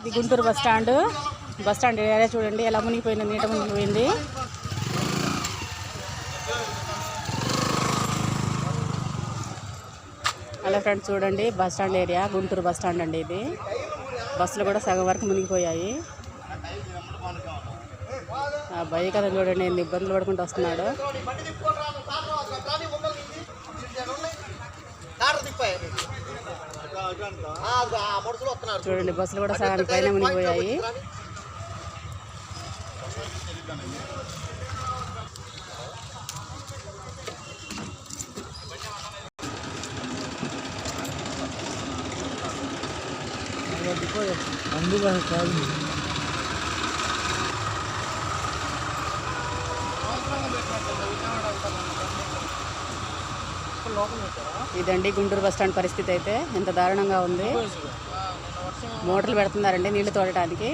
ఇది Guntur bus stand area చూడండి ఎలా మునిగిపోయింది, నీట మునిగిపోయింది. హలో ఫ్రెండ్స్, చూడండి bus stand area, Guntur bus stand అండి ఇది. బస్సులు కూడా సగం వరకు మునిగిపోయాయి. ఆ బైక్ అతను చూడండి ఎన్ని ఇబ్బందులు పడుకుంటూ వస్తున్నాడు. చూడండి బస్సులు కూడా సగానికి పైన మునిగిపోయాయి. ఇదండి గుంటూరు బస్ స్టాండ్ పరిస్థితి అయితే ఎంత దారుణంగా ఉంది. మోటార్లు పెడుతున్నారండి నీళ్లు తోడటానికి.